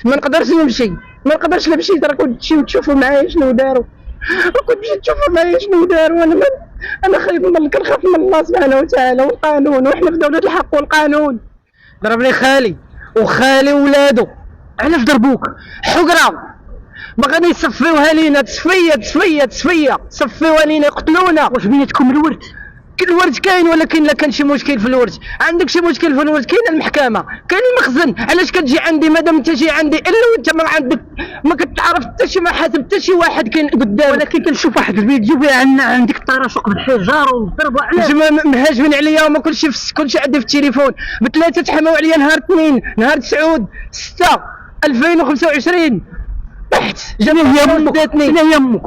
ما نقدرش نمشي، ما نقدرش نمشي. راه كنت تمشيو تشوفوا معايا شنو داروا، كنت تمشيو تشوفوا معايا شنو داروا. انا خايف كنخاف من الله سبحانه وتعالى والقانون، وحنا في دولة الحق والقانون. ضربني خالي وخالي ولادو. علاش ضربوك؟ حقرة بغاني يصفيوها لينا، تصفيه صفيوها لينا، يقتلونا. واش بيناتكم الورث؟ الورث كاين، ولكن لا كان شي مشكل في الورث. عندك شي مشكل في الورث، كاين المحكمه، كاين المخزن. علاش كتجي عندي مادام انت جاي عندي الا وانت ما عندك، ما كتعرف حتى شي، ما حاسب حتى شي واحد كاين قدامك. ولكن كنشوف واحد الفيديو عندك التراشق بالحجار والضرب. علاش مهاجمين عليا وما كلشي عندي في التليفون. بثلاثه تحماو عليا نهار 2 نهار 9/6/2025 طحت. شنو هي امك؟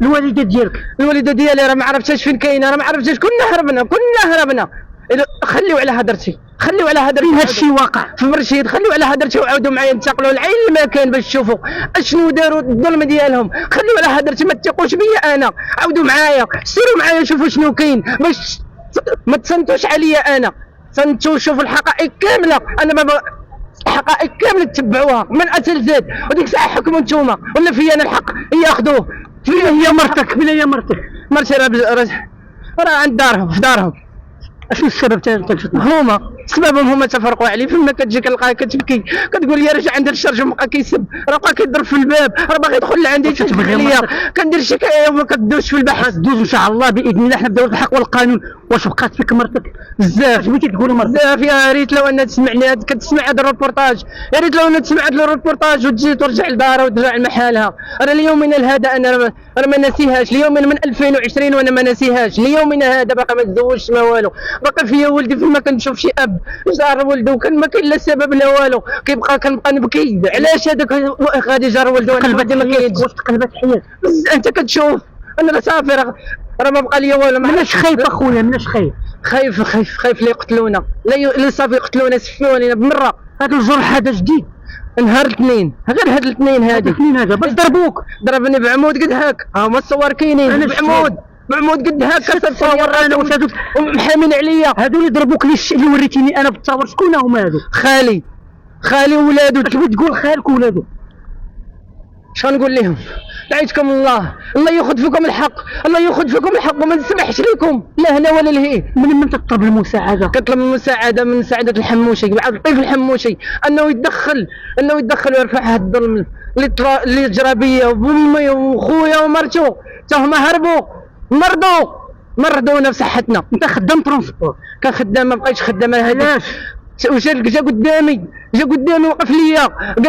الوالده ديالك؟ الوالده ديالي راه ما عرفتهاش فين كاينه، راه ما عرفتهاش. كنا هربنا. خليو على هضرتي، فين هادشي واقع؟ في مرشيد. خليو على هضرتي وعاودوا معايا انتقلوا لعين المكان باش تشوفوا اشنو داروا، الظلم ديالهم. خليو على هضرتي، ما تثقوش بيا انا. عاودوا معايا، سيروا معايا شوفوا شنو كاين، باش ما تصنتوش عليا انا. صنتوا شوفوا الحقائق كامله. انا ما الحقائق كامله تتبعوها من اتى لزاد، وديك الساعه حكموا نتوما، ولا في انا الحق ياخذوه. فين هي مرتك؟ مرتي راه عند دارهم، في دارهم. اشنو السبب تنشط؟ هما سببهم هما تفرقوا عليه. فما كتجي كنلقاها كتبكي، كتقول لي رجع عند الشرج وبقى كيسب، راه بقى كيضرب في الباب، راه باغي يدخل لعندي تبغي ليا. كندير شكايه وما كدوزش في البحث. دوز ان شاء الله باذن الله، حنا في دوله الحق والقانون. واش بقات فيك مرتك؟ بزاف بغيتي تقول مرتك؟ بزاف. يا ريت لو انها تسمعني، كتسمع هذا الروبورتاج، يا ريت لو انها تسمع هذا الروبورتاج وتجي ترجع لدارها وترجع لمحلها. راه ليومنا هذا انا راه ما ناسيهاش. اليوم من 2020 وانا ما ناسيهاش. ليومنا هذا باقي ما تزوجش ما والو، باقي فيا ولدي. فما كنشوف شي اب جار ولده وكان ما كاين لا سبب لا والو، كنبقى نبكي. علاش هذاك غادي جار ولده قلبت ما كاينش؟ واش تقلبت حياتك؟ انت كتشوف انا راه صافي، راه ما بقى ليا والو. مناش خايف اخويا؟ مناش خايف؟ خايف اللي يقتلونا، لا صافي يقتلونا، سفيونا لينا بمره. هذا الجرح هذا جديد؟ نهار الاثنين، غير هاد الاثنين هذه باش ضربوك؟ ضربني بعمود قد هاك. ها هما الصور كاينين، بعمود قد هاك. كتصور انا ومحامين عليا. هادو اللي ضربوك اللي وريتيني انا بالتصاور، شكون هما هادو؟ خالي وولادو. كيفاش تقول خالك وولادو؟ شنو نقول لهم؟ دعيتكم الله ياخذ فيكم الحق، وما نسمحش لكم لا هنا ولا لهيه. من تطلب المساعده؟ كطلب المساعده من سعاده الحموشي، عبد اللطيف الحموشي، انه يتدخل ويرفع هذا الظلم اللي جرى بيا وبامي وخويا ومرتو. تا هما هربوا، مرضونا بصحتنا. انت خدام ترونسبور؟ كان خدام، ما بقيتش خدام. علاش؟ جا قدامي وقف ليا قال لي